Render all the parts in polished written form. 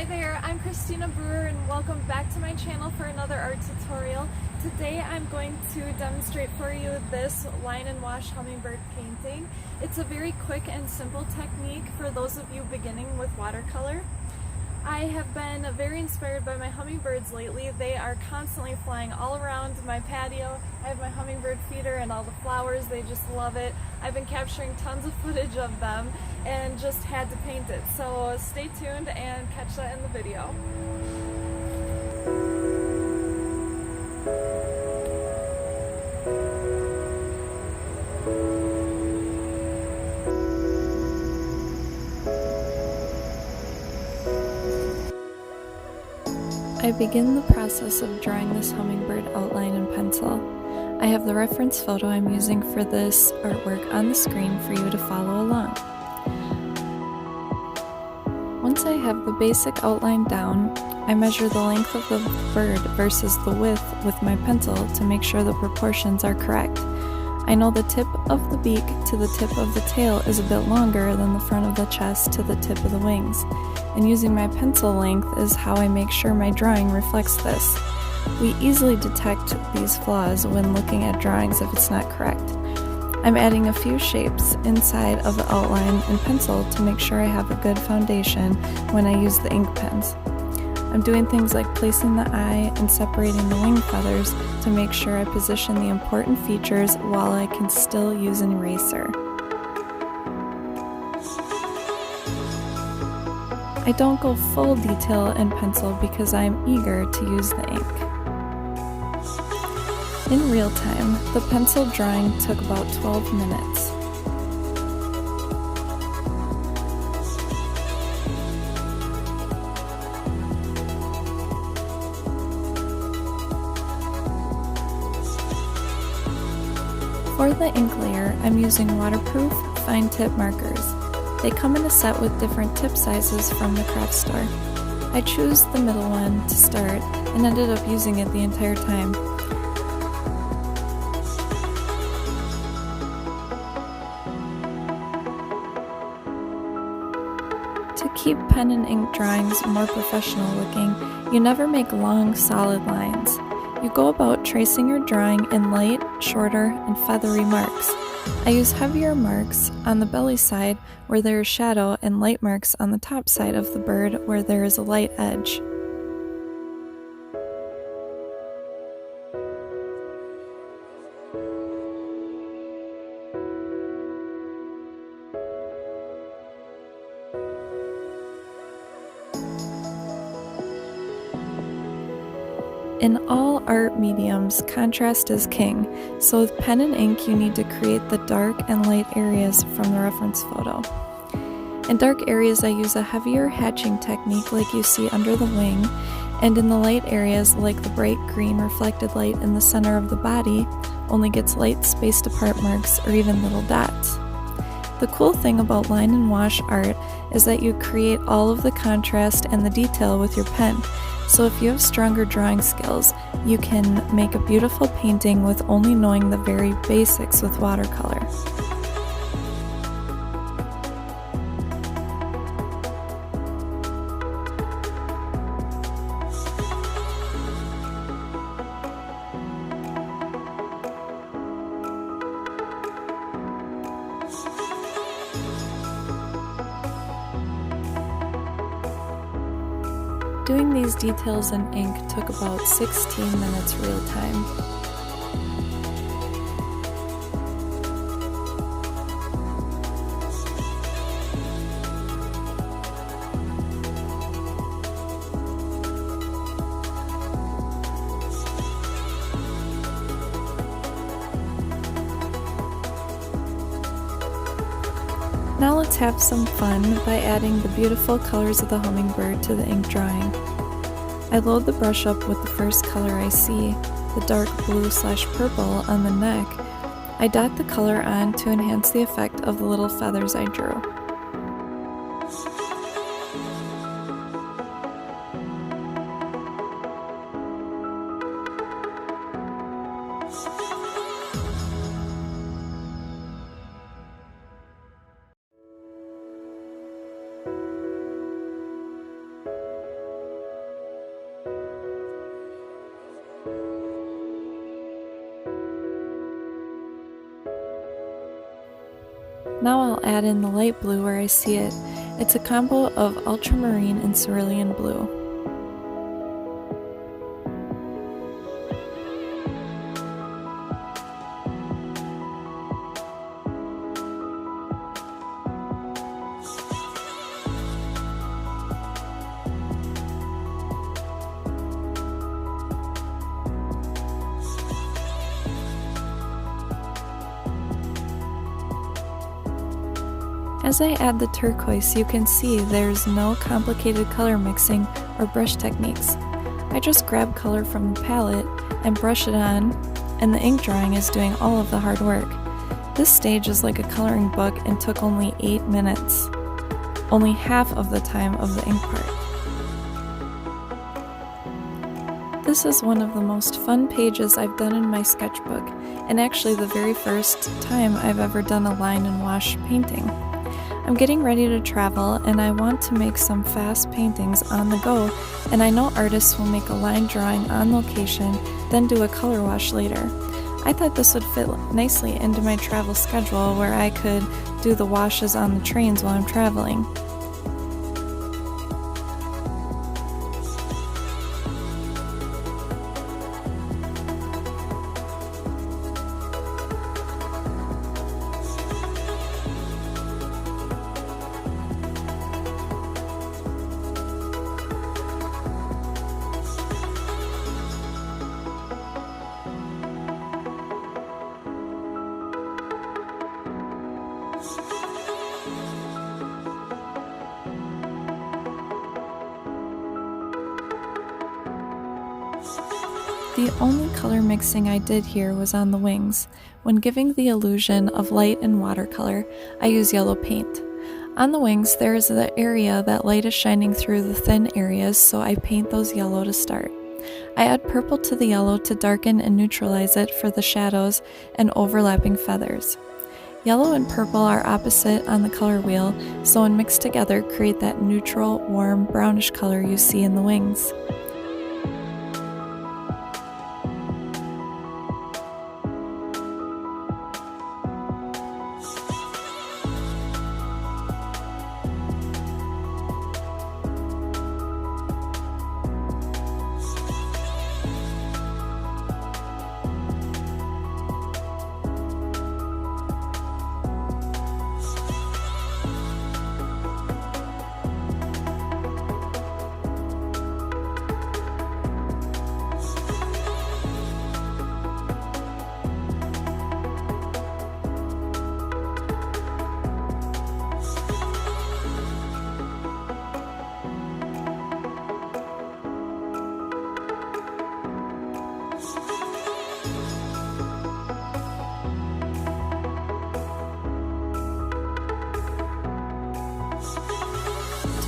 Hi there, I'm Christina Brewer and welcome back to my channel for another art tutorial. Today I'm going to demonstrate for you this line and wash hummingbird painting. It's a very quick and simple technique for those of you beginning with watercolor. I have been very inspired by my hummingbirds lately. They are constantly flying all around my patio. I have my hummingbird feeder and all the flowers, they just love it. I've been capturing tons of footage of them and just had to paint it. So stay tuned and catch that in the video. I begin the process of drawing this hummingbird outline in pencil. I have the reference photo I'm using for this artwork on the screen for you to follow along. Once I have the basic outline down, I measure the length of the bird versus the width with my pencil to make sure the proportions are correct. I know the tip of the beak to the tip of the tail is a bit longer than the front of the chest to the tip of the wings, and using my pencil length is how I make sure my drawing reflects this. We easily detect these flaws when looking at drawings if it's not correct. I'm adding a few shapes inside of the outline in pencil to make sure I have a good foundation when I use the ink pens. I'm doing things like placing the eye and separating the wing feathers to make sure I position the important features while I can still use an eraser. I don't go full detail in pencil because I'm eager to use the ink. In real time, the pencil drawing took about 12 minutes. For the ink layer, I'm using waterproof, fine tip markers. They come in a set with different tip sizes from the craft store. I chose the middle one to start and ended up using it the entire time. To keep pen and ink drawings more professional looking, you never make long, solid lines. You go about tracing your drawing in light, shorter, and feathery marks. I use heavier marks on the belly side where there is shadow and light marks on the top side of the bird where there is a light edge. In all art mediums, contrast is king, so with pen and ink you need to create the dark and light areas from the reference photo. In dark areas I use a heavier hatching technique like you see under the wing, and in the light areas like the bright green reflected light in the center of the body only gets light spaced apart marks or even little dots. The cool thing about line and wash art is that you create all of the contrast and the detail with your pen. So if you have stronger drawing skills, you can make a beautiful painting with only knowing the very basics with watercolor. Doing these details in ink took about 16 minutes real time. Now let's have some fun by adding the beautiful colors of the hummingbird to the ink drawing. I load the brush up with the first color I see, the dark blue/purple on the neck. I dot the color on to enhance the effect of the little feathers I drew. Now I'll add in the light blue where I see it. It's a combo of ultramarine and cerulean blue. As I add the turquoise, you can see there's no complicated color mixing or brush techniques. I just grab color from the palette and brush it on, and the ink drawing is doing all of the hard work. This stage is like a coloring book and took only 8 minutes, only half of the time of the ink part. This is one of the most fun pages I've done in my sketchbook, and actually the very first time I've ever done a line and wash painting. I'm getting ready to travel and I want to make some fast paintings on the go, and I know artists will make a line drawing on location, then do a color wash later. I thought this would fit nicely into my travel schedule where I could do the washes on the trains while I'm traveling. The only color mixing I did here was on the wings. When giving the illusion of light and watercolor, I use yellow paint. On the wings, there is the area that light is shining through the thin areas, so I paint those yellow to start. I add purple to the yellow to darken and neutralize it for the shadows and overlapping feathers. Yellow and purple are opposite on the color wheel, so when mixed together create that neutral, warm, brownish color you see in the wings.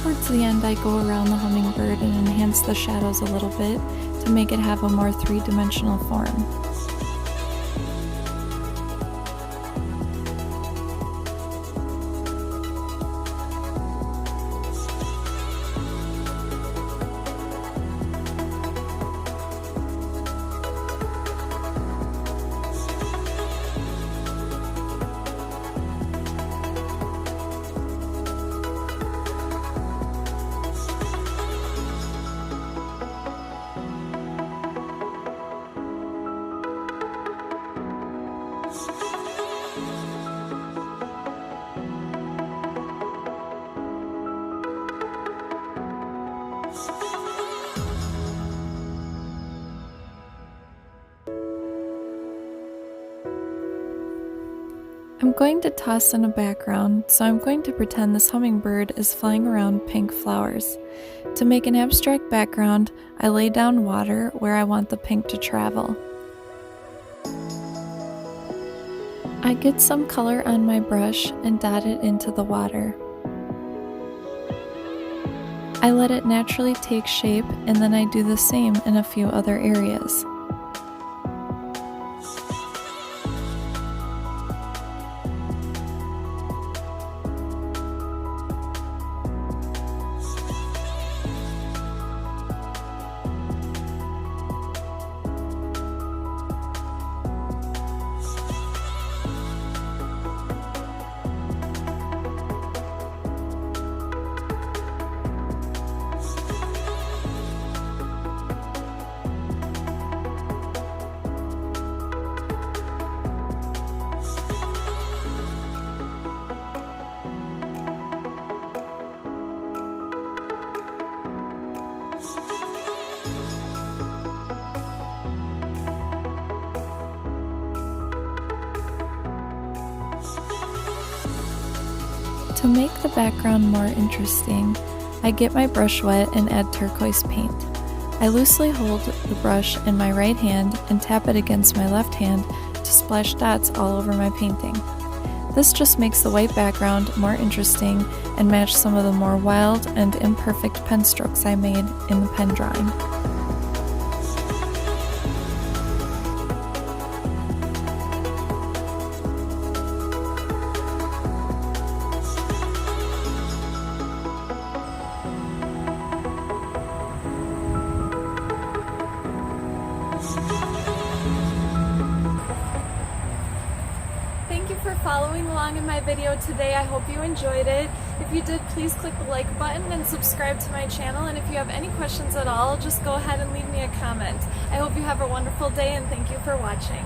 Towards the end, I go around the hummingbird and enhance the shadows a little bit to make it have a more three-dimensional form. I'm going to toss in a background, so I'm going to pretend this hummingbird is flying around pink flowers. To make an abstract background, I lay down water where I want the pink to travel. I get some color on my brush and dot it into the water. I let it naturally take shape, and then I do the same in a few other areas. To make the background more interesting, I get my brush wet and add turquoise paint. I loosely hold the brush in my right hand and tap it against my left hand to splash dots all over my painting. This just makes the white background more interesting and match some of the more wild and imperfect pen strokes I made in the pen drawing. Thank you for following along in my video today. I hope you enjoyed it. If you did, please click the like button and subscribe to my channel. And if you have any questions at all, just go ahead and leave me a comment. I hope you have a wonderful day and thank you for watching.